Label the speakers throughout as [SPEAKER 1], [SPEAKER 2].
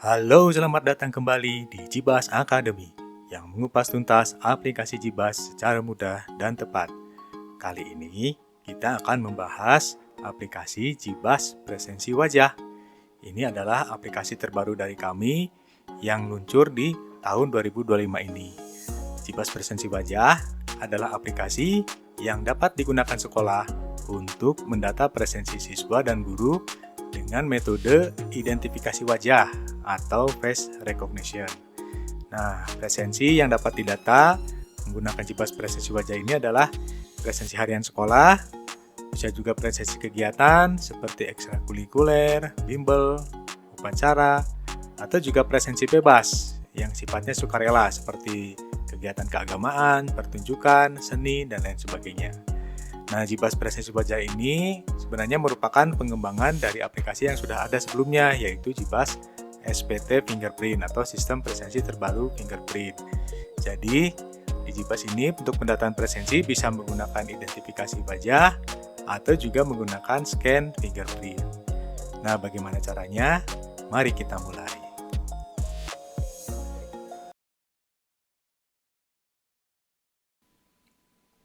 [SPEAKER 1] Halo, selamat datang kembali di Jibas Academy yang mengupas tuntas aplikasi Jibas secara mudah dan tepat. Kali ini kita akan membahas aplikasi Jibas Presensi Wajah. Ini adalah aplikasi terbaru dari kami yang luncur di tahun 2025 ini. Jibas Presensi Wajah adalah aplikasi yang dapat digunakan sekolah untuk mendata presensi siswa dan guru dengan metode identifikasi wajah atau face recognition. Nah, presensi yang dapat didata menggunakan Jibas Presensi Wajah ini adalah presensi harian sekolah, bisa juga presensi kegiatan seperti ekstrakurikuler, bimbel, upacara, atau juga presensi bebas yang sifatnya sukarela seperti kegiatan keagamaan, pertunjukan, seni, dan lain sebagainya. Nah, Jibas Presensi Wajah ini sebenarnya merupakan pengembangan dari aplikasi yang sudah ada sebelumnya, yaitu Jibas SPT Fingerprint atau Sistem Presensi Terbaru Fingerprint. Jadi, di Jibas ini untuk pendataan presensi bisa menggunakan identifikasi wajah atau juga menggunakan scan fingerprint. Nah, bagaimana caranya? Mari kita mulai.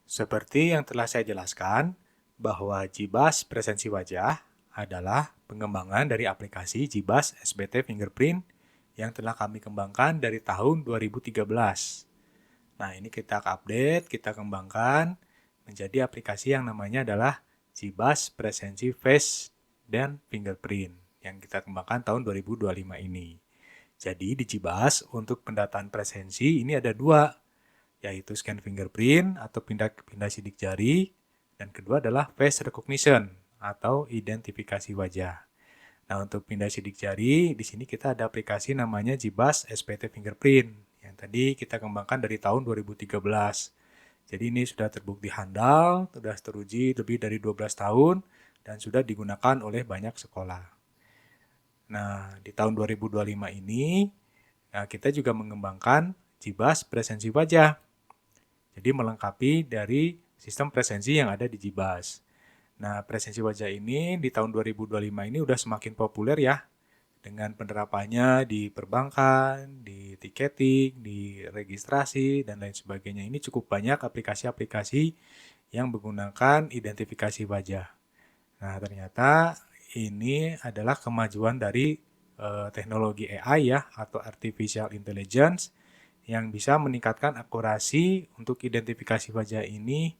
[SPEAKER 1] Seperti yang telah saya jelaskan, bahwa Jibas Presensi Wajah adalah pengembangan dari aplikasi Jibas SPT Fingerprint yang telah kami kembangkan dari tahun 2013. Nah, ini kita update, kita kembangkan menjadi aplikasi yang namanya adalah Jibas Presensi Face dan Fingerprint yang kita kembangkan tahun 2025 ini. Jadi di Jibas untuk pendataan presensi ini ada dua, yaitu scan fingerprint atau pindah sidik jari, dan kedua adalah face recognition atau identifikasi wajah. Nah, untuk pindah sidik jari, di sini kita ada aplikasi namanya Jibas SPT Fingerprint yang tadi kita kembangkan dari tahun 2013. Jadi ini sudah terbukti handal, sudah teruji lebih dari 12 tahun, dan sudah digunakan oleh banyak sekolah. Nah, di tahun 2025 ini, kita juga mengembangkan Jibas Presensi Wajah. Jadi melengkapi dari sistem presensi yang ada di Jibas. Nah, presensi wajah ini di tahun 2025 ini udah semakin populer ya, dengan penerapannya di perbankan, di tiketing, di registrasi, dan lain sebagainya. Ini cukup banyak aplikasi-aplikasi yang menggunakan identifikasi wajah. Nah, ternyata ini adalah kemajuan dari teknologi AI ya, atau Artificial Intelligence, yang bisa meningkatkan akurasi untuk identifikasi wajah ini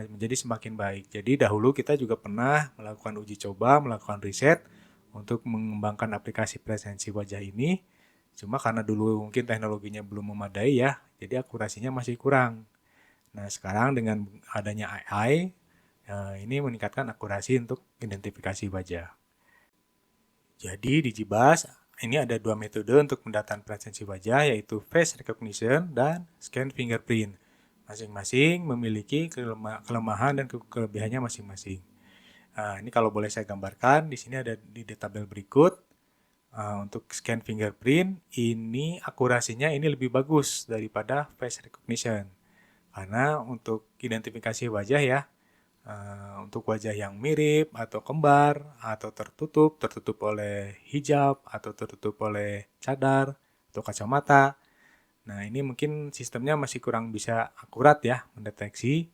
[SPEAKER 1] menjadi semakin baik. Jadi dahulu kita juga pernah melakukan uji coba, melakukan riset untuk mengembangkan aplikasi presensi wajah ini. Cuma karena dulu mungkin teknologinya belum memadai ya, jadi akurasinya masih kurang. Nah, sekarang dengan adanya AI, ini meningkatkan akurasi untuk identifikasi wajah. Jadi di Jibas, ini ada dua metode untuk pendataan presensi wajah, yaitu face recognition dan scan fingerprint. Masing-masing memiliki kelemahan dan kelebihannya masing-masing. Nah, ini kalau boleh saya gambarkan, di sini ada di tabel berikut. Untuk scan fingerprint, ini akurasinya ini lebih bagus daripada face recognition. Karena untuk identifikasi wajah ya, untuk wajah yang mirip atau kembar atau tertutup oleh hijab atau tertutup oleh cadar atau kacamata. Nah, ini mungkin sistemnya masih kurang bisa akurat ya mendeteksi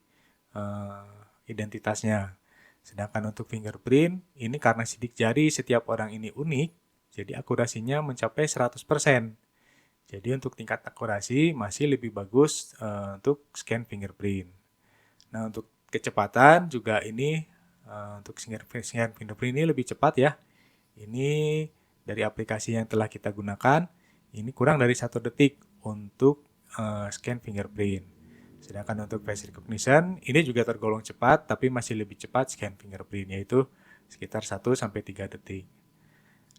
[SPEAKER 1] identitasnya. Sedangkan untuk fingerprint, ini karena sidik jari setiap orang ini unik, jadi akurasinya mencapai 100%. Jadi untuk tingkat akurasi masih lebih bagus untuk scan fingerprint. Nah, untuk kecepatan juga ini untuk scan fingerprint ini lebih cepat ya. Ini dari aplikasi yang telah kita gunakan, ini kurang dari 1 detik untuk scan fingerprint. Sedangkan untuk face recognition, ini juga tergolong cepat, tapi masih lebih cepat scan fingerprint, yaitu sekitar 1-3 detik.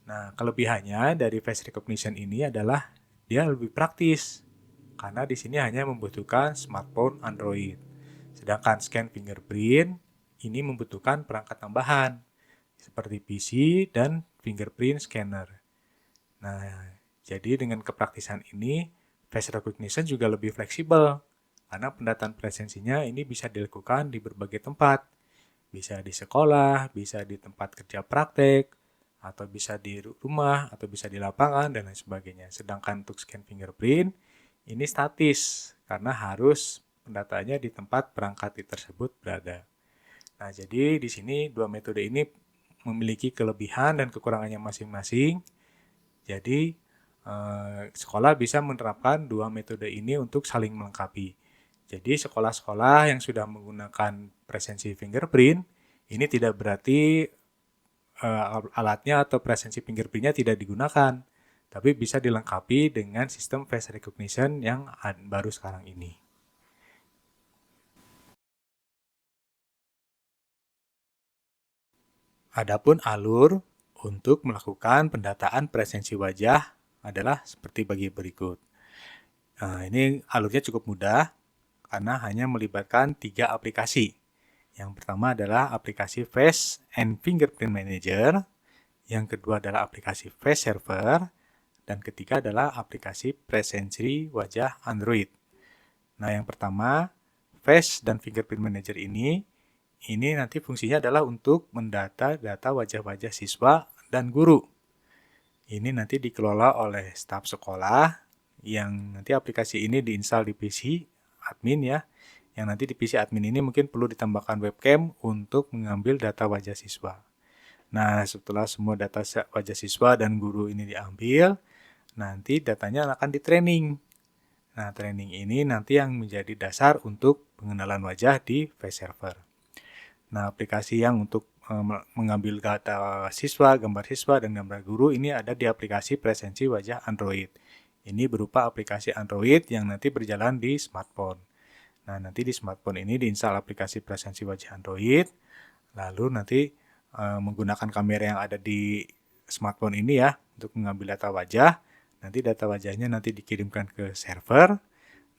[SPEAKER 1] Nah, kelebihannya dari face recognition ini adalah dia lebih praktis, karena di sini hanya membutuhkan smartphone Android. Sedangkan scan fingerprint ini membutuhkan perangkat tambahan, seperti PC dan fingerprint scanner. Nah, jadi dengan kepraktisan ini, face recognition juga lebih fleksibel, karena pendataan presensinya ini bisa dilakukan di berbagai tempat. Bisa di sekolah, bisa di tempat kerja praktek, atau bisa di rumah, atau bisa di lapangan, dan lain sebagainya. Sedangkan untuk scan fingerprint, ini statis, karena harus pendataannya di tempat perangkat tersebut berada. Nah, jadi di sini dua metode ini memiliki kelebihan dan kekurangannya masing-masing. Jadi, sekolah bisa menerapkan dua metode ini untuk saling melengkapi. Jadi, sekolah-sekolah yang sudah menggunakan presensi fingerprint, ini tidak berarti alatnya atau presensi fingerprintnya tidak digunakan, tapi bisa dilengkapi dengan sistem face recognition yang baru sekarang ini. Adapun alur untuk melakukan pendataan presensi wajah adalah seperti bagi berikut. Nah, ini alurnya cukup mudah karena hanya melibatkan 3 aplikasi. Yang pertama adalah aplikasi Face and Fingerprint Manager, yang kedua adalah aplikasi Face Server, dan ketiga adalah aplikasi presensi wajah Android. Nah, yang pertama, Face dan Fingerprint Manager ini nanti fungsinya adalah untuk mendata data wajah-wajah siswa dan guru. Ini nanti dikelola oleh staf sekolah, yang nanti aplikasi ini diinstal di PC admin ya. Yang nanti di PC admin ini mungkin perlu ditambahkan webcam untuk mengambil data wajah siswa. Nah, setelah semua data wajah siswa dan guru ini diambil, nanti datanya akan di-training. Nah, training ini nanti yang menjadi dasar untuk pengenalan wajah di Face Server. Nah, aplikasi yang untuk mengambil data siswa, gambar siswa, dan gambar guru ini ada di aplikasi presensi wajah Android. Ini berupa aplikasi Android yang nanti berjalan di smartphone. Nah, nanti di smartphone ini diinstal aplikasi presensi wajah Android, lalu nanti menggunakan kamera yang ada di smartphone ini ya, untuk mengambil data wajah. Nanti data wajahnya nanti dikirimkan ke server.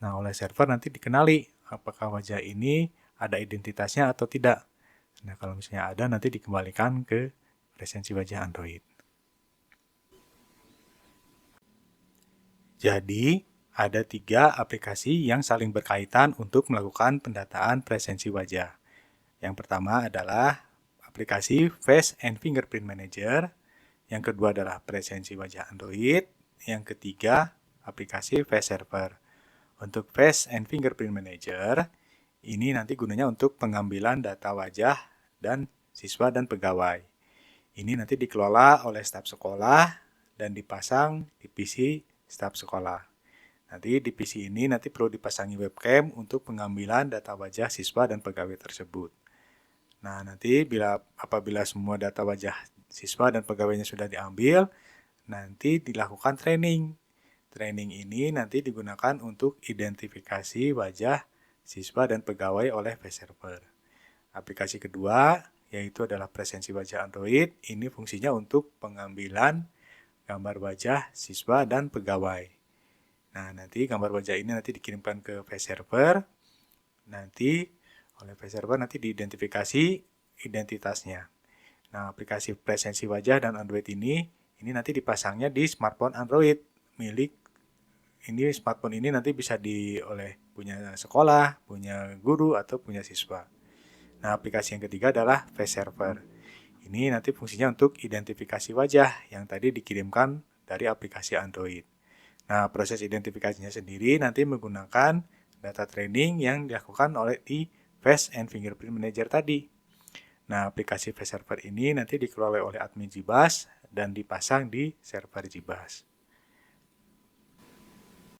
[SPEAKER 1] Nah, oleh server nanti dikenali apakah wajah ini ada identitasnya atau tidak. Nah, kalau misalnya ada, nanti dikembalikan ke presensi wajah Android. Jadi, ada 3 aplikasi yang saling berkaitan untuk melakukan pendataan presensi wajah. Yang pertama adalah aplikasi Face and Fingerprint Manager. Yang kedua adalah presensi wajah Android. Yang ketiga, aplikasi Face Server. Untuk Face and Fingerprint Manager, ini nanti gunanya untuk pengambilan data wajah dan siswa dan pegawai. Ini nanti dikelola oleh staf sekolah dan dipasang di PC staf sekolah. Nanti di PC ini nanti perlu dipasangi webcam untuk pengambilan data wajah siswa dan pegawai tersebut. Nah, nanti apabila semua data wajah siswa dan pegawainya sudah diambil, nanti dilakukan training. Training ini nanti digunakan untuk identifikasi wajah siswa dan pegawai oleh Face Server. Aplikasi kedua yaitu adalah presensi wajah Android. Ini fungsinya untuk pengambilan gambar wajah siswa dan pegawai. Nah, nanti gambar wajah ini nanti dikirimkan ke Face Server. Nanti oleh Face Server nanti diidentifikasi identitasnya. Nah, aplikasi presensi wajah dan Android ini nanti dipasangnya di smartphone Android milik smartphone ini nanti bisa oleh punya sekolah, punya guru, atau punya siswa. Nah, aplikasi yang ketiga adalah Face Server. Ini nanti fungsinya untuk identifikasi wajah yang tadi dikirimkan dari aplikasi Android. Nah, proses identifikasinya sendiri nanti menggunakan data training yang dilakukan oleh di Face and Fingerprint Manager tadi. Nah, aplikasi Face Server ini nanti dikelola oleh admin JIBAS dan dipasang di server JIBAS.